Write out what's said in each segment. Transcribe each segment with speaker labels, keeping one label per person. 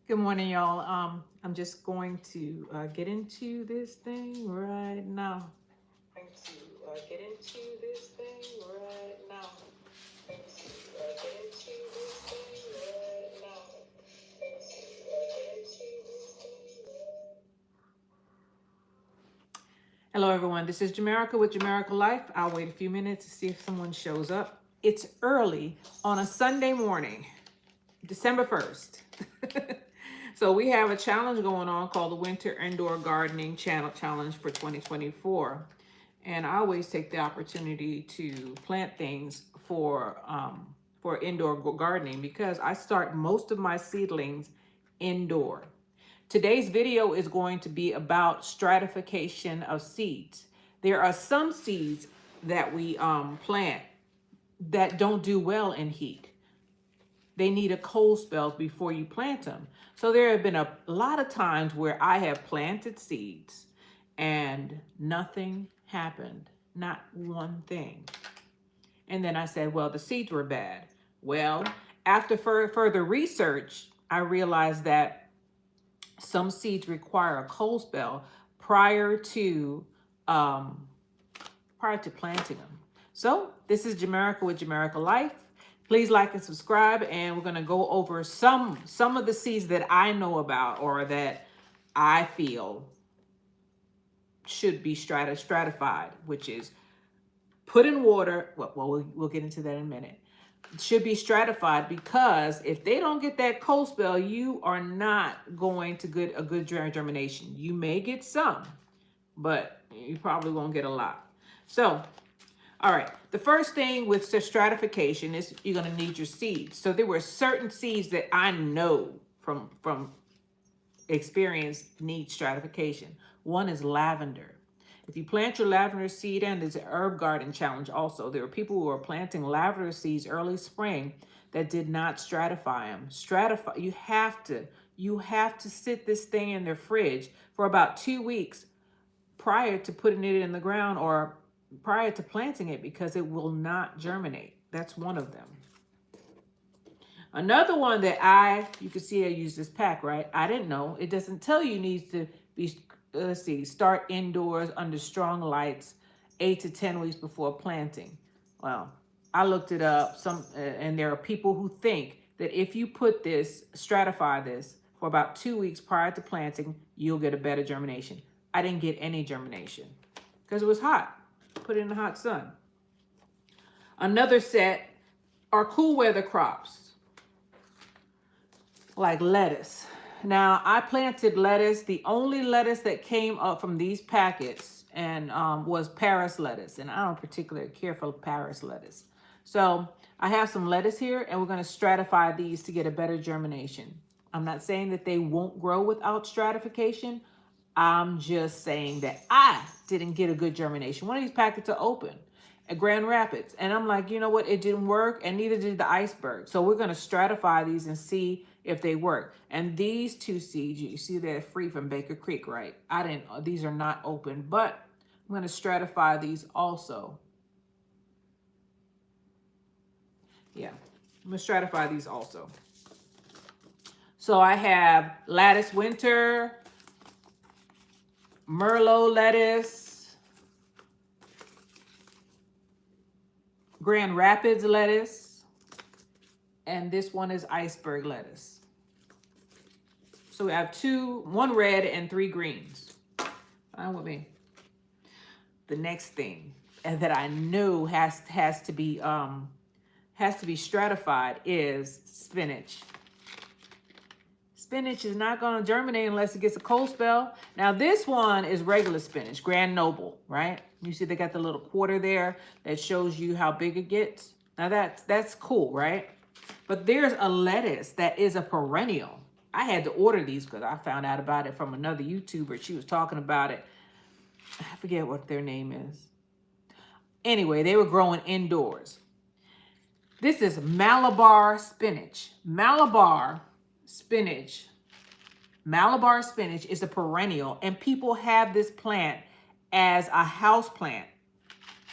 Speaker 1: Good morning, y'all. I'm just going to get into this thing right now. Going to get into this thing right now. Going to get into this thing right now. Going to get into this thing. Hello, everyone. This is Jamerica with Jamerica Life. I'll wait a few minutes to see if someone shows up. It's early on a Sunday morning, December 1st. So we have a challenge going on called the Winter Indoor Gardening Challenge for 2024. And I always take the opportunity to plant things for indoor gardening because I start most of my seedlings indoor. Today's video is going to be about stratification of seeds. There are some seeds that we plant that don't do well in heat. They need a cold spell before you plant them. So there have been a lot of times where I have planted seeds and nothing happened, not one thing. And then I said, well, the seeds were bad. Well, after further research, I realized that some seeds require a cold spell prior to um, planting them. So this is Jamerica with Jamerica Life. Please like and subscribe, and we're going to go over some of the seeds that I know about or that I feel should be stratified, which is put in water. Well, we'll get into that in a minute. Should be stratified because if they don't get that cold spell, you are not going to get a good germination. You may get some, but you probably won't get a lot. So all right, the first thing with stratification is you're going to need your seeds. So there were certain seeds that I know from experience need stratification. One is lavender. If you plant your lavender seed, and there's an herb garden challenge also. There are people who are planting lavender seeds early spring that did not stratify them. You have to sit this thing in the fridge for about 2 weeks prior to putting it in the ground or prior to planting it because it will not germinate. That's one of them. Another one that you can see I use this pack, right? I didn't know. It doesn't tell you needs to be, start indoors under strong lights 8 to 10 weeks before planting. Well, I looked it up, and there are people who think that if you stratify this for about 2 weeks prior to planting, you'll get a better germination. I didn't get any germination because it was hot. Put it in the hot sun. Another set are cool weather crops like lettuce. Now I planted lettuce. The only lettuce that came up from these packets and was Paris lettuce, and I don't particularly care for Paris lettuce. So I have some lettuce here, and we're going to stratify these to get a better germination. I'm not saying that they won't grow without stratification. I'm just saying that I didn't get a good germination. One of these packets are open at Grand Rapids. And I'm like, you know what? It didn't work, and neither did the iceberg. So we're going to stratify these and see if they work. And these two seeds, you see they're free from Baker Creek, right? These are not open, but I'm going to stratify these also. Yeah, I'm going to stratify these also. So I have Lattice Winter, Merlot lettuce, Grand Rapids lettuce, and this one is iceberg lettuce. So we have one red and 3 greens. Fine with me. The next thing that I know has to be stratified is spinach. Spinach is not going to germinate unless it gets a cold spell. Now this one is regular spinach, Grand Noble, right? You see they got the little quarter there that shows you how big it gets. Now that's cool, right? But there's a lettuce that is a perennial. I had to order these because I found out about it from another YouTuber. She was talking about it. I forget what their name is. Anyway, they were growing indoors. This is Malabar spinach. Malabar spinach is a perennial, and people have this plant as a house plant.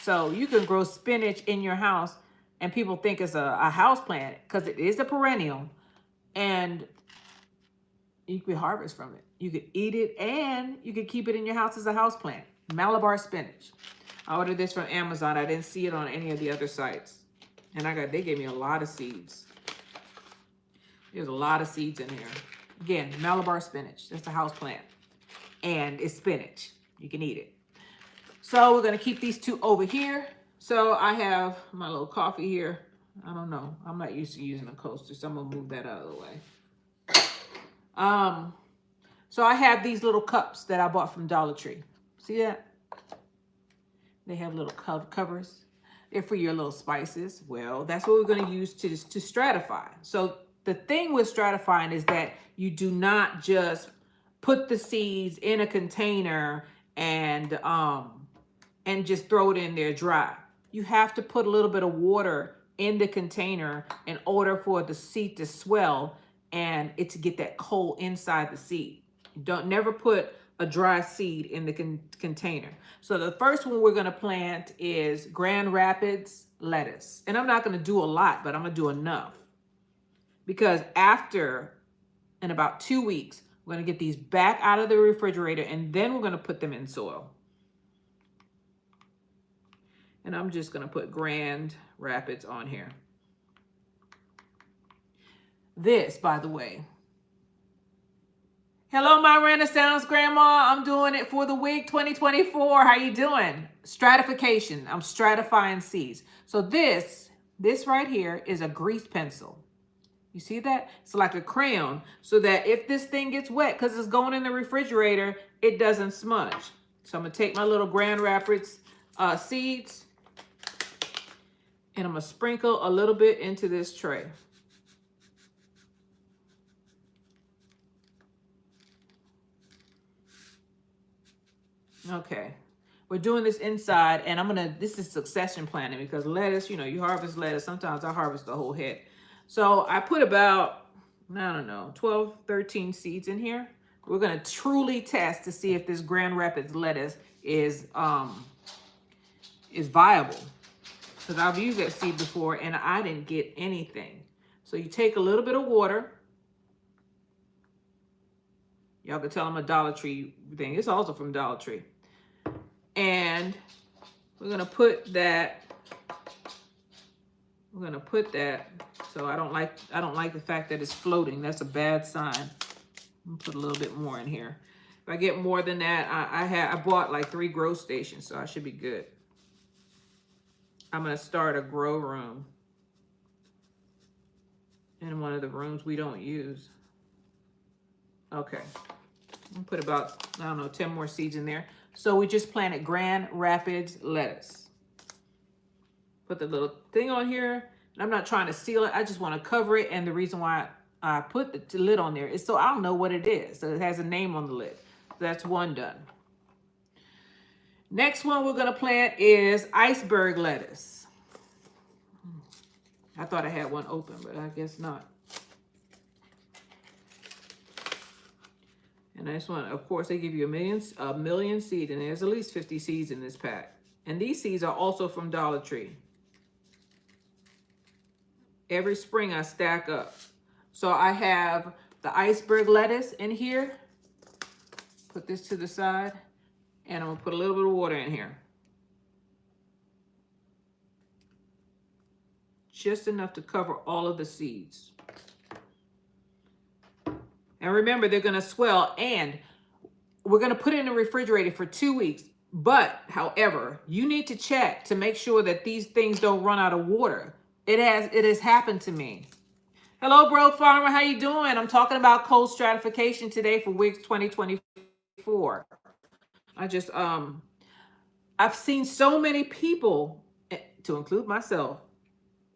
Speaker 1: So you can grow spinach in your house, and people think it's a house plant because it is a perennial. And You could harvest from it. You could eat it, and you could keep it in your house as a house plant. Malabar spinach. I ordered this from Amazon. I didn't see it on any of the other sites. And they gave me a lot of seeds. There's a lot of seeds in here. Again, Malabar spinach. That's a house plant. And it's spinach. You can eat it. So we're going to keep these two over here. So I have my little coffee here. I don't know. I'm not used to using a coaster, so I'm going to move that out of the way. So I have these little cups that I bought from Dollar Tree. See that? They have little covers. They're for your little spices. Well, that's what we're going to use to stratify. So the thing with stratifying is that you do not just put the seeds in a container and just throw it in there dry. You have to put a little bit of water in the container in order for the seed to swell and it to get that cold inside the seed. Don't never put a dry seed in the container. So the first one we're going to plant is Grand Rapids lettuce. And I'm not going to do a lot, but I'm going to do enough. Because in about 2 weeks, we're going to get these back out of the refrigerator and then we're going to put them in soil. And I'm just going to put Grand Rapids on here. This, by the way. Hello, my Renaissance Grandma. I'm doing it for the week 2024. How you doing? Stratification. I'm stratifying seeds. So this right here is a grease pencil. You see that? It's like a crayon so that if this thing gets wet, because it's going in the refrigerator, it doesn't smudge. So I'm going to take my little Grand Rapids seeds and I'm going to sprinkle a little bit into this tray. Okay, we're doing this inside and this is succession planting because lettuce, you harvest lettuce. Sometimes I harvest the whole head. So I put about, I don't know, 12, 13 seeds in here. We're going to truly test to see if this Grand Rapids lettuce is viable. Because I've used that seed before and I didn't get anything. So you take a little bit of water. Y'all can tell them a Dollar Tree thing. It's also from Dollar Tree. And we're going to put that. We're going to put that. So I don't like the fact that it's floating. That's a bad sign. I'm going to put a little bit more in here. If I get more than that, I bought like 3 grow stations, so I should be good. I'm going to start a grow room in one of the rooms we don't use. Okay. I'm going to put about, I don't know, 10 more seeds in there. So we just planted Grand Rapids lettuce. Put the little thing on here. And I'm not trying to seal it. I just want to cover it. And the reason why I put the lid on there is so I don't know what it is. So it has a name on the lid. That's one done. Next one we're going to plant is iceberg lettuce. I thought I had one open, but I guess not. And this one, of course, they give you a million seeds, and there's at least 50 seeds in this pack. And these seeds are also from Dollar Tree. Every spring I stack up. So I have the iceberg lettuce in here. Put this to the side. And I'm going to put a little bit of water in here. Just enough to cover all of the seeds. And remember, they're going to swell. And we're going to put it in the refrigerator for 2 weeks. But, however, you need to check to make sure that these things don't run out of water. It has happened to me. Hello, Bro Farmer. How you doing? I'm talking about cold stratification today for week 2024. I've seen so many people, to include myself,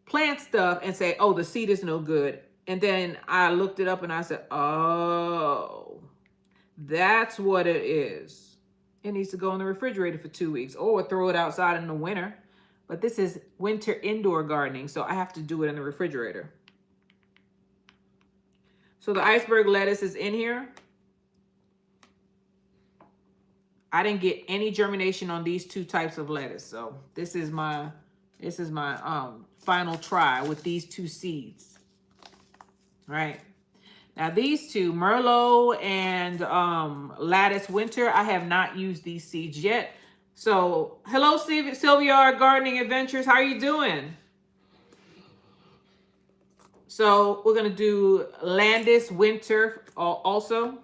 Speaker 1: plant stuff and say, oh, the seed is no good. And then I looked it up and I said, oh, that's what it is. It needs to go in the refrigerator for 2 weeks or throw it outside in the winter. But this is winter indoor gardening, so I have to do it in the refrigerator. So the iceberg lettuce is in here. I didn't get any germination on these 2 types of lettuce. So this is my final try with these 2 seeds. Right? Now these two, Merlot and Lattice Winter, I have not used these seeds yet. So hello, Sylvia Gardening Adventures. How are you doing? So we're going to do Landis Winter also.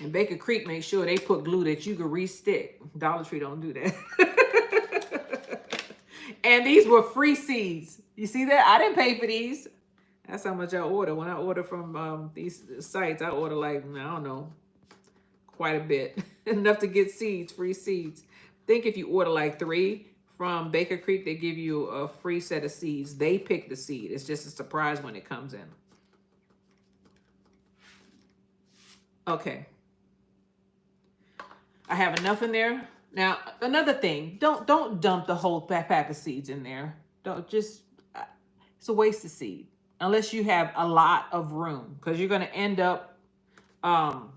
Speaker 1: And Baker Creek, make sure they put glue that you can re-stick. Dollar Tree don't do that. And these were free seeds. You see that? I didn't pay for these. That's how much I order. When I order from these sites, I order like, I don't know, quite a bit. Enough to get seeds, free seeds. I think if you order like 3 from Baker Creek, they give you a free set of seeds. They pick the seed. It's just a surprise when it comes in. Okay. I have enough in there. Now, another thing, don't dump the whole pack of seeds in there. Don't just, it's a waste of seed. Unless you have a lot of room, because you're going to end up throwing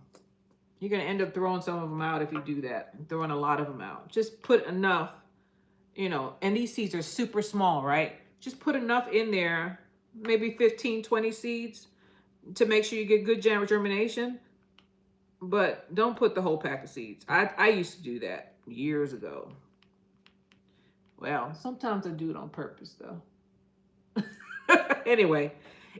Speaker 1: some of them out if you do that. Throwing a lot of them out. Just put enough, you know, and these seeds are super small, right? Just put enough in there, maybe 15, 20 seeds to make sure you get good germination. But don't put the whole pack of seeds. I used to do that years ago. Well, sometimes I do it on purpose, though. Anyway,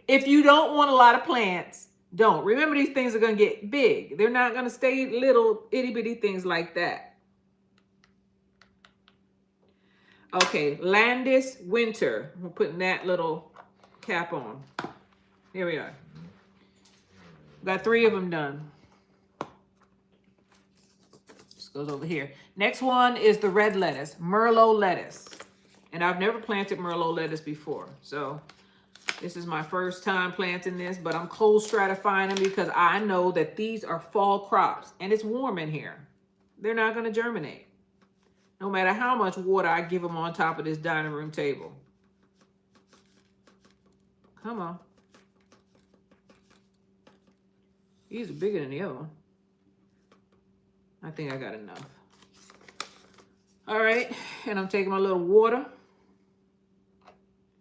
Speaker 1: if you don't want a lot of plants, don't. Remember, these things are going to get big. They're not going to stay little itty-bitty things like that. Okay, Landis Winter. We're putting that little cap on. Here we are. Got 3 of them done. Goes over here. Next one is the red lettuce, Merlot lettuce. And I've never planted Merlot lettuce before. So this is my first time planting this, but I'm cold stratifying them because I know that these are fall crops and it's warm in here. They're not going to germinate. No matter how much water I give them on top of this dining room table. Come on. These are bigger than the other one. I think I got enough. All right, and I'm taking my little water.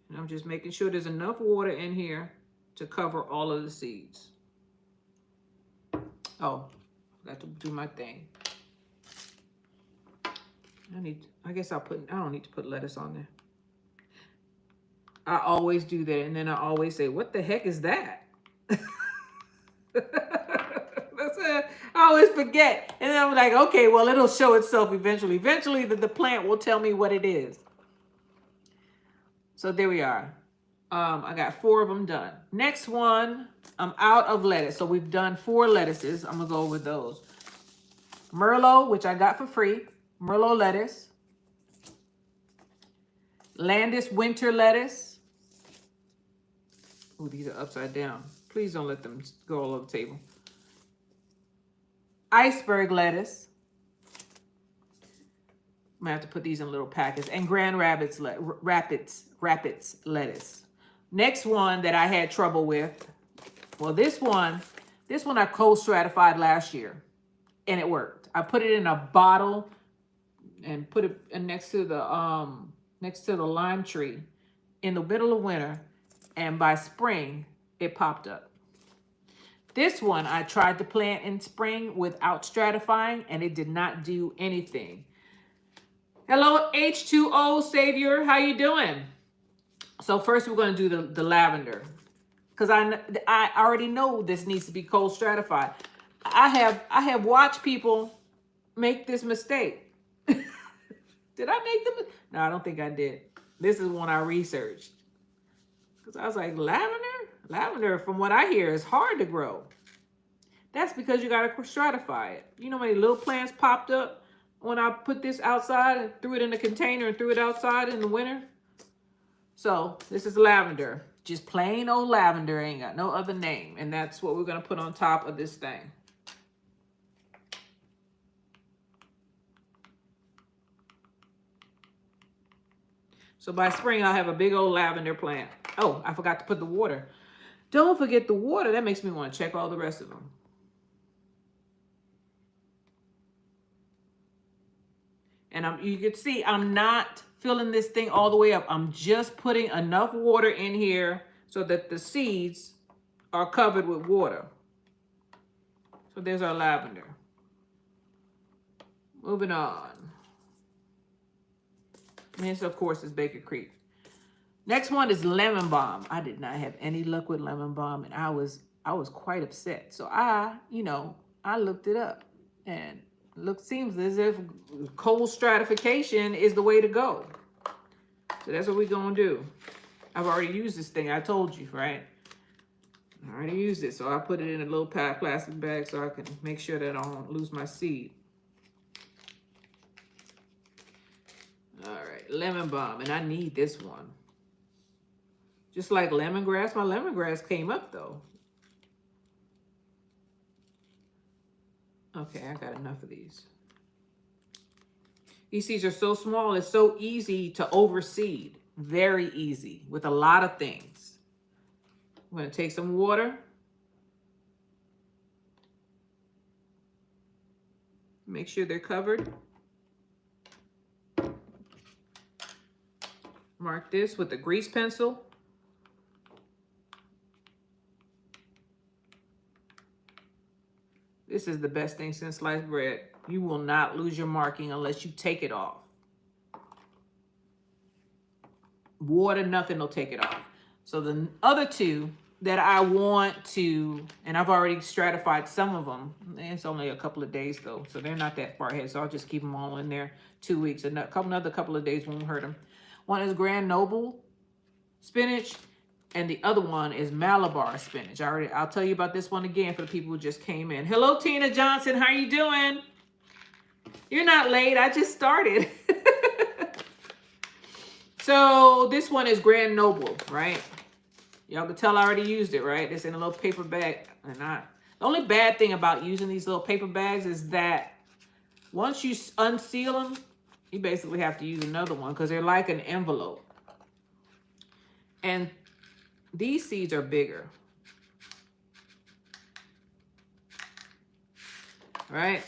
Speaker 1: And I'm just making sure there's enough water in here to cover all of the seeds. Oh, I got to do my thing. I guess I don't need to put lettuce on there. I always do that, and then I always say, what the heck is that? I always forget. And then I'm like, okay, well, it'll show itself eventually. Eventually, the plant will tell me what it is. So there we are. I got 4 of them done. Next one, I'm out of lettuce. So we've done 4 lettuces. I'm going to go with those. Merlot, which I got for free. Merlot lettuce. Landis Winter lettuce. Oh, these are upside down. Please don't let them go all over the table. Iceberg lettuce. I'm gonna have to put these in little packets. And Grand Rapids lettuce. Next one that I had trouble with. Well, this one I cold stratified last year, and it worked. I put it in a bottle and put it next to the lime tree in the middle of winter, and by spring it popped up. This one I tried to plant in spring without stratifying, and it did not do anything. Hello, H2O Savior. How you doing? So first we're going to do the lavender, because I already know this needs to be cold stratified. I have watched people make this mistake. Did I make them? No, I don't think I did. This is one I researched, because I was like, lavender? Lavender, from what I hear, is hard to grow. That's because you got to stratify it. You know how many little plants popped up when I put this outside and threw it in a container and threw it outside in the winter? So this is lavender. Just plain old lavender, ain't got no other name. And that's what we're going to put on top of this thing. So by spring, I'll have a big old lavender plant. Oh, I forgot to put the water. Don't forget the water. That makes me want to check all the rest of them. And you can see I'm not filling this thing all the way up. I'm just putting enough water in here so that the seeds are covered with water. So there's our lavender. Moving on. And this, of course, is Baker Creek. Next one is lemon balm. I did not have any luck with lemon balm, and I was quite upset. So I looked it up, and seems as if cold stratification is the way to go. So that's what we're gonna do. I've already used this thing. I told you, right? I already used it, so I put it in a little plastic bag so I can make sure that I don't lose my seed. All right, lemon balm, and I need this one. Just like lemongrass, my lemongrass came up though. Okay, I got enough of these. These seeds are so small, it's so easy to overseed. Very easy with a lot of things. I'm gonna take some water. Make sure they're covered. Mark this with a grease pencil. This is the best thing since sliced bread. You will not lose your marking unless you take it off. Water, nothing will take it off. So the other two that I want to, and I've already stratified some of them. It's only a couple of days though, so they're not that far ahead. So I'll just keep them all in there 2 weeks. Another couple of days won't hurt them. One is Grand Noble spinach, and the other one is Malabar spinach. I'll tell you about this one again for the people who just came in. Hello, Tina Johnson. How you doing? You're not late. I just started. So this one is Grand Noble, right? Y'all can tell I already used it, right? It's in a little paper bag. The only bad thing about using these little paper bags is that once you unseal them, you basically have to use another one because they're like an envelope. And these seeds are bigger. All right?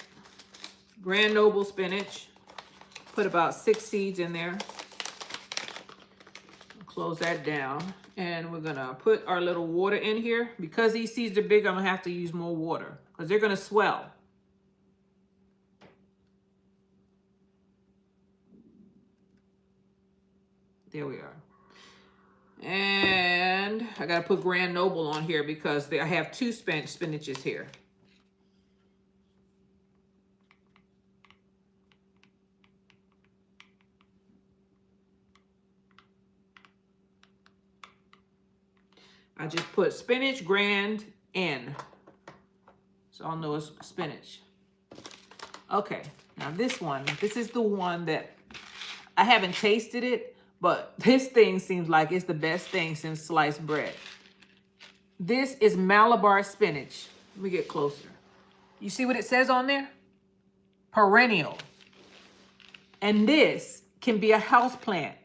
Speaker 1: Grand Noble spinach. Put about 6 seeds in there. Close that down. And we're going to put our little water in here. Because these seeds are big, I'm going to have to use more water because they're going to swell. There we are. And I got to put Grand Noble on here because I have 2 spinaches here. I just put spinach, Grand, N. So I'll know it's spinach. Okay, now this is the one that I haven't tasted it, but this thing seems like it's the best thing since sliced bread. This is Malabar spinach. Let me get closer. You see what it says on there? Perennial. And this can be a house plant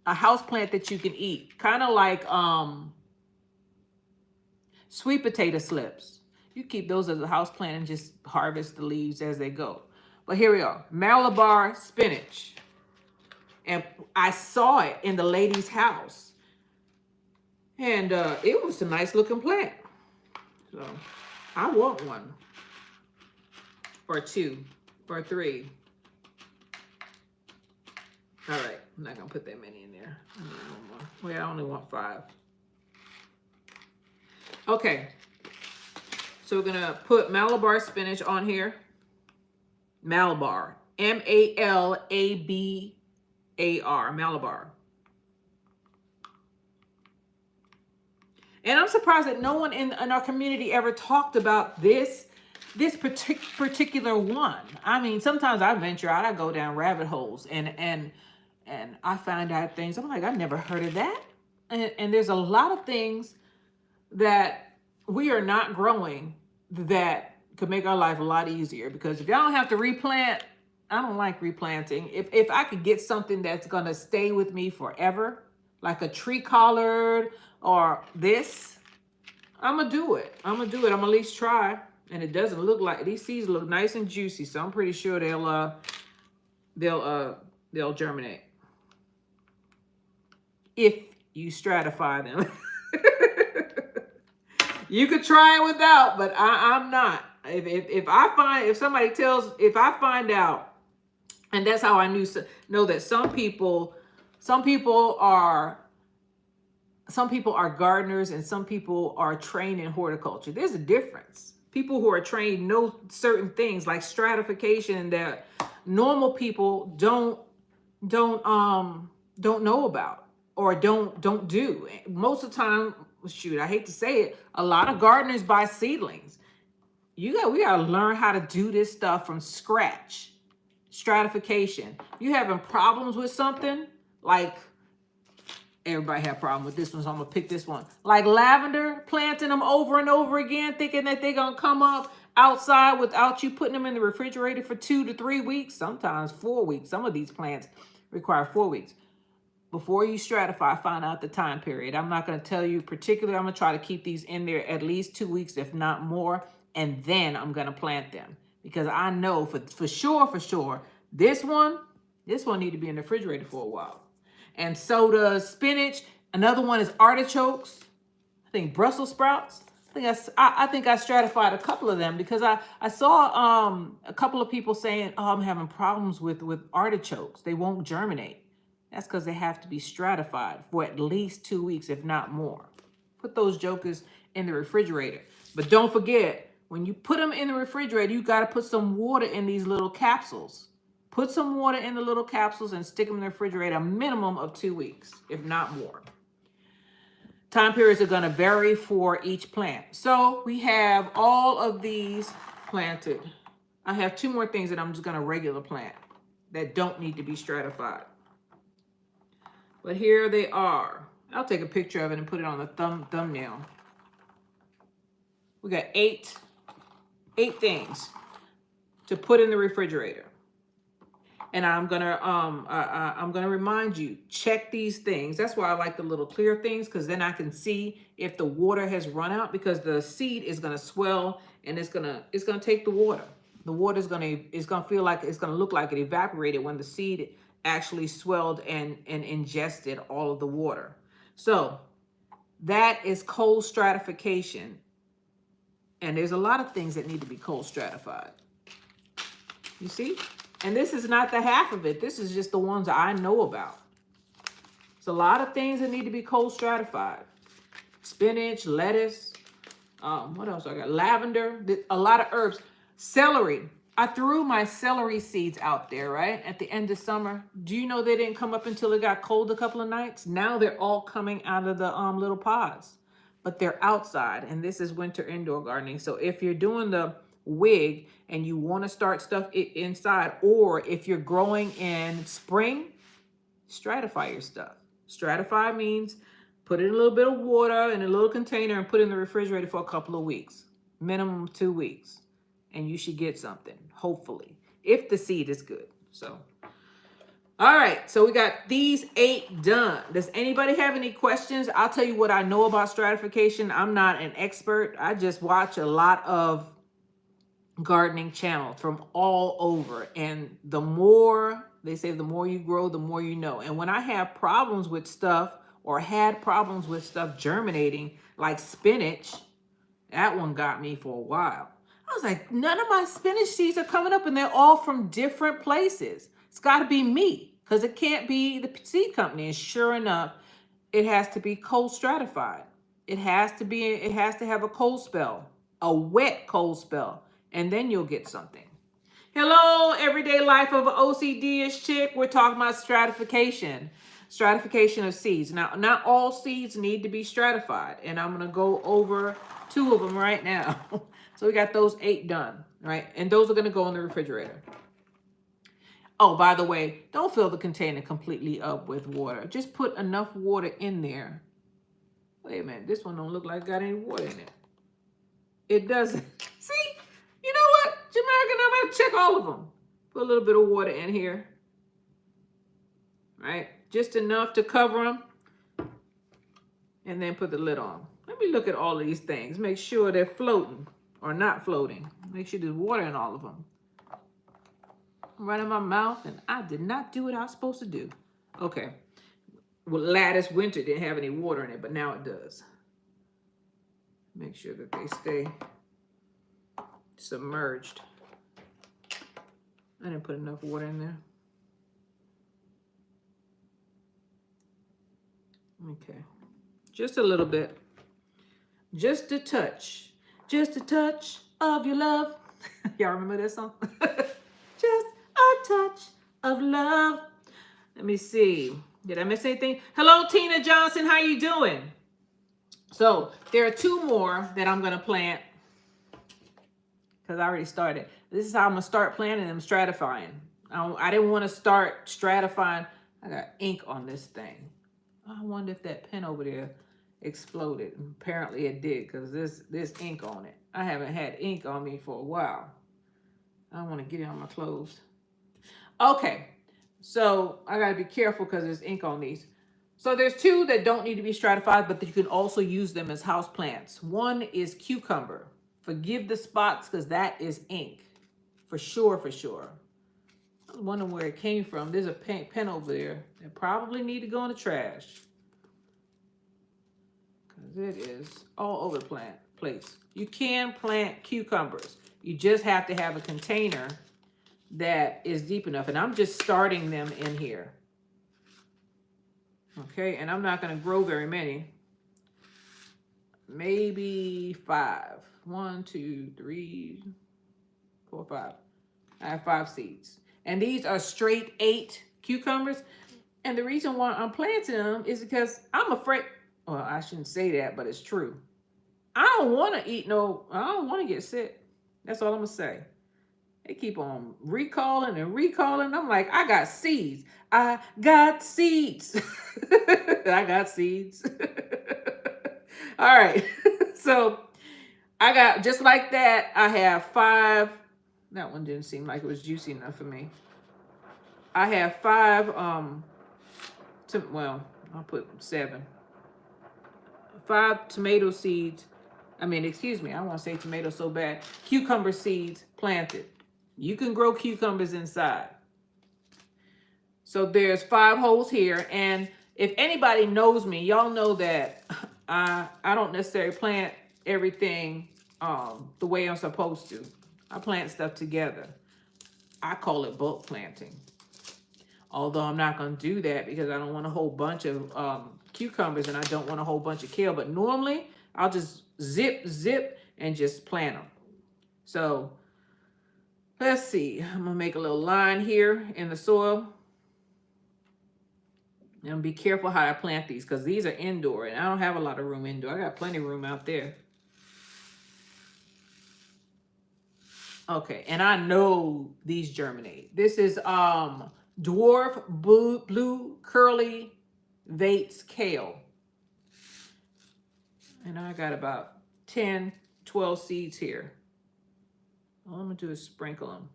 Speaker 1: that you can eat. Kind of like sweet potato slips. You keep those as a house plant and just harvest the leaves as they go. But here we are, Malabar spinach. And I saw it in the lady's house. And it was a nice looking plant. So I want 1 or 2 or 3. All right, I'm not gonna put that many in there. I need 1 more. Well, I only want 5. Okay, so we're gonna put Malabar spinach on here. Malabar, M-A-L-A-B-A-R, Malabar. And I'm surprised that no one in our community ever talked about this particular one. I mean, sometimes I venture out, I go down rabbit holes and I find out things. I'm like, I've never heard of that. And there's a lot of things that we are not growing that could make our life a lot easier, because if y'all don't have to replant, I don't like replanting. If I could get something that's gonna stay with me forever, like a tree collard or this, I'm gonna do it. I'm gonna at least try. And it doesn't look like, these seeds look nice and juicy, so I'm pretty sure they'll germinate if you stratify them. You could try it without, but I'm not. If I find out, and that's how I know that some people are gardeners and some people are trained in horticulture. There's a difference. People who are trained know certain things like stratification that normal people don't know about or don't do. Most of the time, shoot, I hate to say it, a lot of gardeners buy seedlings. We gotta learn how to do this stuff from scratch. Stratification. You having problems with something like everybody have a problem with this one, so I'm gonna pick this one. Like lavender, planting them over and over again, thinking that they're gonna come up outside without you putting them in the refrigerator for 2 to 3 weeks, sometimes 4 weeks. Some of these plants require 4 weeks. Before you stratify, find out the time period. I'm not gonna tell you particularly, I'm gonna try to keep these in there at least 2 weeks, if not more, and then I'm gonna plant them. Because I know for sure, this one need to be in the refrigerator for a while. And so does spinach. Another one is artichokes. I think Brussels sprouts. I think I stratified a couple of them because I saw a couple of people saying, "Oh, I'm having problems with artichokes. They won't germinate." That's because they have to be stratified for at least 2 weeks, if not more. Put those jokers in the refrigerator. But don't forget, when you put them in the refrigerator, you got to put some water in these little capsules. Put some water in the little capsules and stick them in the refrigerator a minimum of 2 weeks, if not more. Time periods are going to vary for each plant. So we have all of these planted. I have 2 more things that I'm just going to regular plant that don't need to be stratified. But here they are. I'll take a picture of it and put it on the thumbnail. We got 8 things to put in the refrigerator. And I'm gonna remind you, check these things. That's why I like the little clear things, because then I can see if the water has run out, because the seed is gonna swell and it's gonna take the water. The water is gonna look like it evaporated when the seed actually swelled and ingested all of the water. So that is cold stratification. And there's a lot of things that need to be cold stratified. You see? And this is not the half of it. This is just the ones I know about. It's a lot of things that need to be cold stratified. Spinach, lettuce, what else I got? Lavender, a lot of herbs. Celery. I threw my celery seeds out there, right? At the end of summer. Do you know they didn't come up until it got cold a couple of nights? Now they're all coming out of the little pods. But they're outside, and this is winter indoor gardening. So if you're doing the wig and you want to start stuff inside, or if you're growing in spring, stratify your stuff. Stratify means put in a little bit of water in a little container and put it in the refrigerator for a couple of weeks, minimum 2 weeks, and you should get something, hopefully, if the seed is good. So all right, so we got these 8 done. Does anybody have any questions? I'll tell you what I know about stratification. I'm not an expert. I just watch a lot of gardening channels from all over. And the more, they say, the more you grow, the more you know. And when I have problems with stuff or had problems with stuff germinating, like spinach, that one got me for a while. I was like, none of my spinach seeds are coming up and they're all from different places. It's got to be me, because it can't be the seed company. And sure enough, it has to be cold stratified. It has to have a cold spell, a wet cold spell, and then you'll get something. Hello, everyday life of an OCD-ish chick. We're talking about stratification of seeds. Now, not all seeds need to be stratified, and I'm going to go over 2 of them right now. So we got those 8 done, right? And those are going to go in the refrigerator. Oh, by the way, don't fill the container completely up with water. Just put enough water in there. Wait a minute, this one don't look like it got any water in it. It doesn't. See, you know what, Jamaican, I'm going to check all of them. Put a little bit of water in here. Right? Just enough to cover them. And then put the lid on. Let me look at all of these things. Make sure they're floating or not floating. Make sure there's water in all of them. Right in my mouth, and I did not do what I was supposed to do. Okay. Well, lattice winter didn't have any water in it, but now it does. Make sure that they stay submerged. I didn't put enough water in there. Okay, just a little bit. Just a touch. Just a touch of your love. Y'all remember that song? Just a touch of love. Let me see. Did I miss anything? Hello, Tina Johnson. How you doing? So there are two more that I'm going to plant because I already started. This is how I'm going to start planting them, stratifying. I didn't want to start stratifying. I got ink on this thing. I wonder if that pen over there exploded. Apparently it did because there's ink on it. I haven't had ink on me for a while. I don't want to get it on my clothes. Okay, so I got to be careful because there's ink on these. So there's two that don't need to be stratified, but that you can also use them as house plants. One is cucumber. Forgive the spots because that is ink. For sure, for sure. I was wondering where it came from. There's a pen over there that probably need to go in the trash. Because it is all over the place. You can plant cucumbers. You just have to have a container that is deep enough. And I'm just starting them in here. Okay, and I'm not going to grow very many. Maybe 5. 1, 2, 3, 4, 5. I have 5 seeds. And these are straight 8 cucumbers. And the reason why I'm planting them is because I'm afraid. Well, I shouldn't say that, but it's true. I don't want to eat I don't want to get sick. That's all I'm going to say. They keep on recalling and recalling. I'm like, I got seeds. I got seeds. I got seeds. All right. So I got, just like that, I have 5. That one didn't seem like it was juicy enough for me. I have 5, well, I'll put 7. 5 tomato seeds. I mean, excuse me, I don't want to say tomato so bad. Cucumber seeds planted. You can grow cucumbers inside. So there's 5 holes here. And if anybody knows me, y'all know that I don't necessarily plant everything the way I'm supposed to. I plant stuff together. I call it bulk planting. Although I'm not going to do that because I don't want a whole bunch of cucumbers and I don't want a whole bunch of kale. But normally I'll just zip, and just plant them. So let's see. I'm going to make a little line here in the soil. And be careful how I plant these because these are indoor and I don't have a lot of room indoor. I got plenty of room out there. Okay, and I know these germinate. This is dwarf blue curly Vates kale. And I got about 10, 12 seeds here. All I'm going to do is sprinkle them.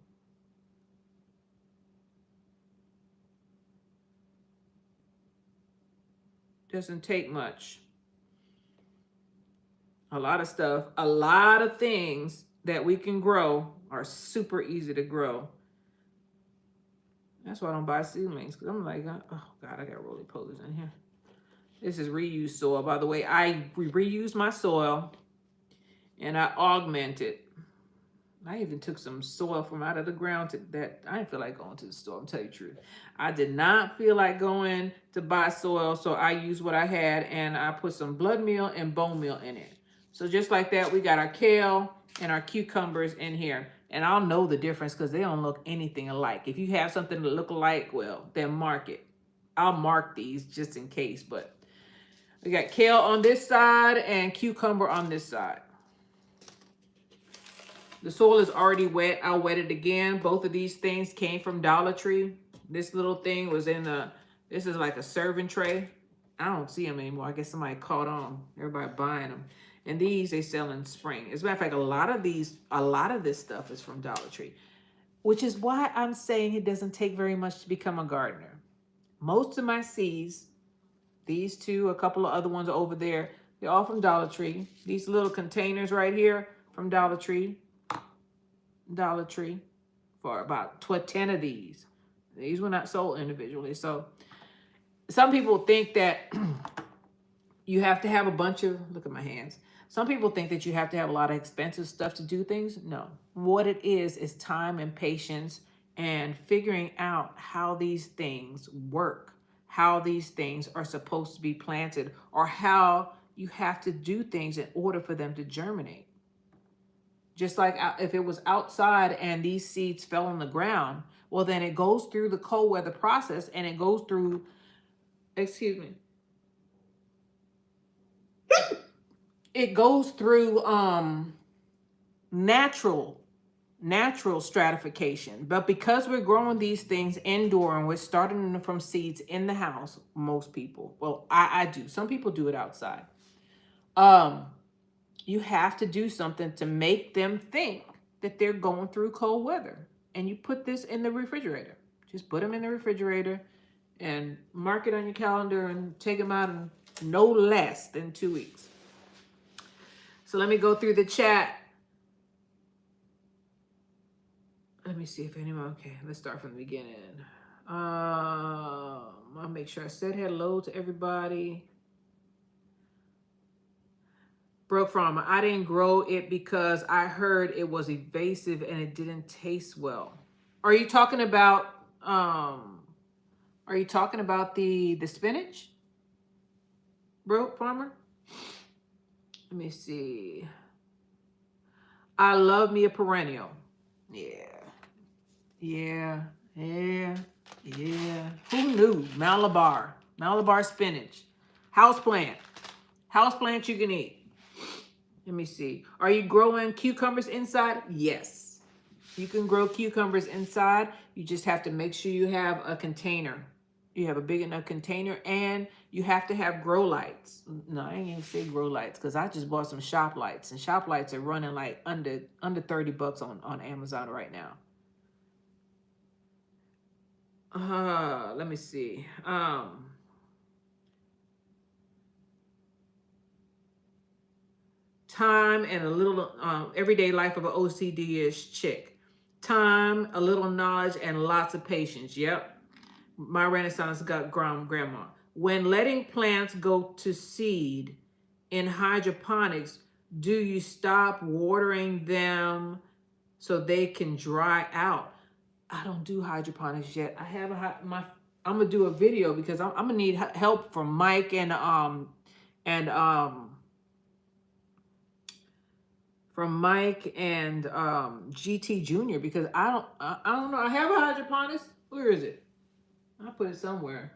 Speaker 1: Doesn't take much. A lot of stuff, a lot of things that we can grow are super easy to grow. That's why I don't buy seedlings because I'm like, oh God, I got roly-polies in here. This is reused soil. By the way, I reused my soil and I augmented. I even took some soil from out of the ground that I didn't feel like going to the store. I'm telling you the truth. I did not feel like going to buy soil, so I used what I had and I put some blood meal and bone meal in it. So just like that, we got our kale and our cucumbers in here. And I'll know the difference because they don't look anything alike. If you have something to look alike, well, then mark it. I'll mark these just in case. But we got kale on this side and cucumber on this side. The soil is already wet. I'll wet it again. Both of these things came from Dollar Tree. This little thing was in this is like a serving tray. I don't see them anymore. I guess somebody caught on. Everybody buying them. And these they sell in spring. As a matter of fact, a lot of this stuff is from Dollar Tree, which is why I'm saying it doesn't take very much to become a gardener. Most of my seeds, these two, a couple of other ones over there, they're all from Dollar Tree. These little containers right here from Dollar Tree. Dollar Tree for about 10 of these. These were not sold individually. So some people think that you have to have a bunch of, look at my hands. Some people think that you have to have a lot of expensive stuff to do things. No. What it is time and patience and figuring out how these things work, how these things are supposed to be planted, or how you have to do things in order for them to germinate. Just like if it was outside and these seeds fell on the ground, well, then it goes through the cold weather process and it goes through, excuse me, it goes through natural stratification. But because we're growing these things indoor and we're starting them from seeds in the house, most people, well, I do. Some people do it outside. You have to do something to make them think that they're going through cold weather. And you put this in the refrigerator. Just put them in the refrigerator and mark it on your calendar and take them out in no less than 2 weeks. So let me go through the chat. Let me see if anyone, okay, let's start from the beginning. I'll make sure I said hello to everybody. Broke Farmer, I didn't grow it because I heard it was evasive and it didn't taste well. Are you talking about the spinach? Broke Farmer? Let me see. I love me a perennial. Yeah. Who knew? Malabar spinach. Houseplant you can eat. Let me see. Are you growing cucumbers inside? Yes. You can grow cucumbers inside. You just have to make sure you have a container. You have a big enough container, and you have to have grow lights. No, I ain't even say grow lights because I just bought some shop lights, and shop lights are running like under $30 on Amazon right now. Let me see. Time and a little everyday life of an OCD-ish chick. Time, a little knowledge, and lots of patience. Yep. My Renaissance got grandma. When letting plants go to seed in hydroponics, do you stop watering them so they can dry out? I don't do hydroponics yet. I have I'm gonna do a video because I'm gonna need help from Mike and GT Jr. because I don't know. I have a hydroponics. Where is it? I put it somewhere.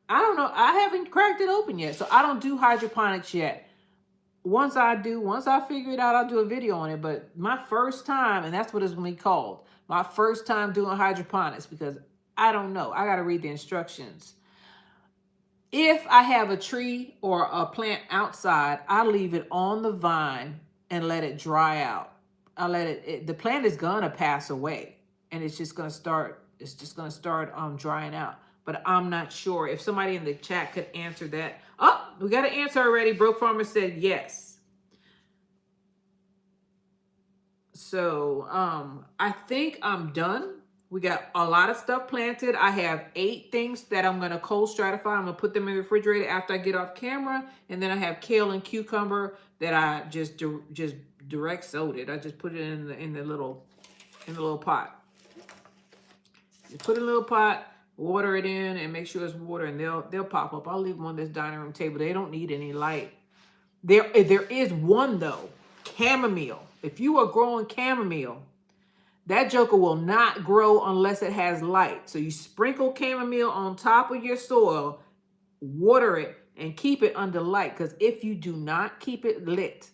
Speaker 1: I don't know. I haven't cracked it open yet, so I don't do hydroponics yet. Once I figure it out, I'll do a video on it. But my first time, and that's what it's gonna be called, my first time doing hydroponics, because I don't know. I gotta read the instructions. If I have a tree or a plant outside, I leave it on the vine and let it dry out. I let it the plant is gonna pass away, and it's just gonna start drying out. But I'm not sure. If somebody in the chat could answer that. Oh, we got an answer already. Broke Farmer said yes. So I think I'm done. We got a lot of stuff planted. I have 8 things that I'm going to cold stratify. I'm going to put them in the refrigerator after I get off camera. And then I have kale and cucumber that I just direct sowed it. I just put it in the little pot. You put it in a little pot, water it in, and make sure it's water, and they'll pop up. I'll leave them on this dining room table. They don't need any light. There is one though, chamomile. If you are growing chamomile, that joker will not grow unless it has light. So you sprinkle chamomile on top of your soil, water it, and keep it under light. Because if you do not keep it lit,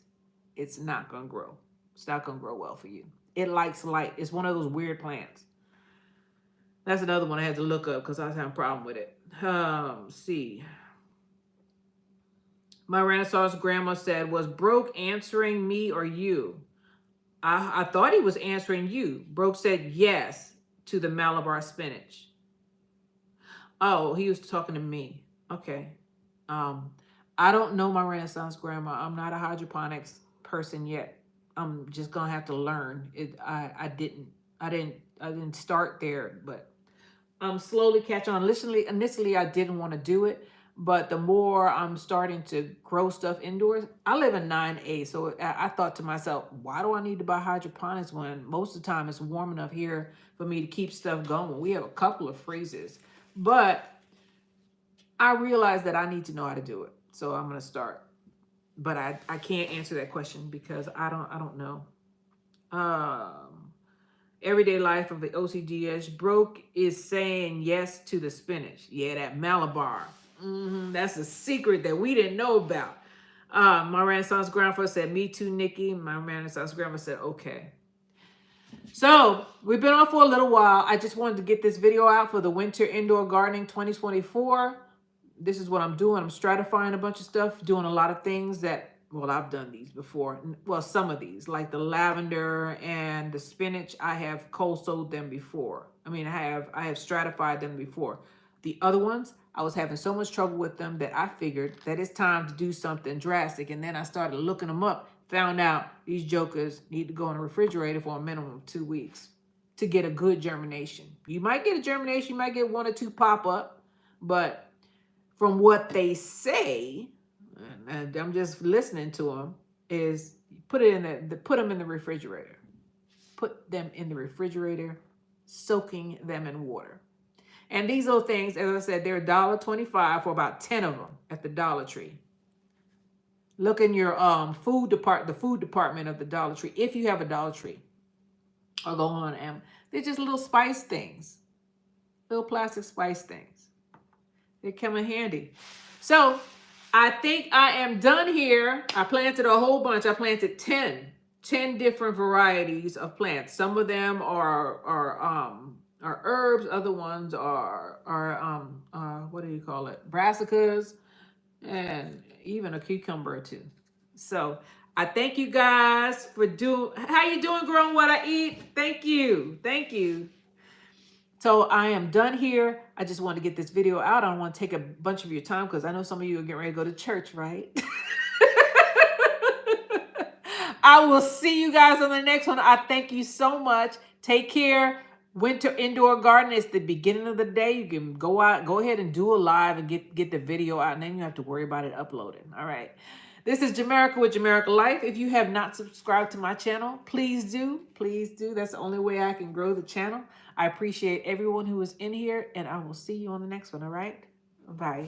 Speaker 1: it's not going to grow. It's not going to grow well for you. It likes light. It's one of those weird plants. That's another one I had to look up because I was having a problem with it. See. My Renaissance grandma said, was Broke answering me or you? I thought he was answering you. Broke said yes to the Malabar spinach. Oh, he was talking to me. Okay. I don't know my Renaissance grandma. I'm not a hydroponics person yet. I'm just gonna have to learn. I didn't start there, but I'm slowly catching on. Initially, I didn't want to do it. But the more I'm starting to grow stuff indoors, I live in 9A. So I thought to myself, why do I need to buy hydroponics when most of the time it's warm enough here for me to keep stuff going? We have a couple of freezers. But I realized that I need to know how to do it. So I'm going to start. But I can't answer that question because I don't know. Everyday life of the OCDS broke is saying yes to the spinach. Yeah, that Malabar. That's a secret that we didn't know about. My Renaissance grandfather said, me too, Nikki. My Renaissance grandma said, okay. So we've been on for a little while. I just wanted to get this video out for the Winter Indoor Gardening 2024. This is what I'm doing. I'm stratifying a bunch of stuff, doing a lot of things that, well, I've done these before. Well, some of these, like the lavender and the spinach, I have cold sowed them before. I mean, I have stratified them before. The other ones, I was having so much trouble with them that I figured that it's time to do something drastic. And then I started looking them up, found out these jokers need to go in the refrigerator for a minimum of 2 weeks to get a good germination. You might get a germination, you might get 1 or 2 pop up, but from what they say, and I'm just listening to them, is put them in the refrigerator. Put them in the refrigerator, soaking them in water. And these little things, as I said, they're $1.25 for about 10 of them at the Dollar Tree. Look in your the food department of the Dollar Tree, if you have a Dollar Tree, or go on Amazon. They're just little spice things, little plastic spice things. They come in handy. So I think I am done here. I planted a whole bunch. I planted 10 different varieties of plants. Some of them are herbs. Other ones are what do you call it? Brassicas, and even a cucumber or 2. So I thank you guys for how you doing, growing what I eat? Thank you. So I am done here. I just want to get this video out. I don't want to take a bunch of your time because I know some of you are getting ready to go to church, right? I will see you guys on the next one. I thank you so much. Take care. Winter Indoor Garden is the beginning of the day. You can go ahead and do a live and get the video out, and then you have to worry about it uploading. All right. This is Jamerica with Jamerica Life. If you have not subscribed to my channel, please do. Please do. That's the only way I can grow the channel. I appreciate everyone who is in here, and I will see you on the next one. All right. Bye.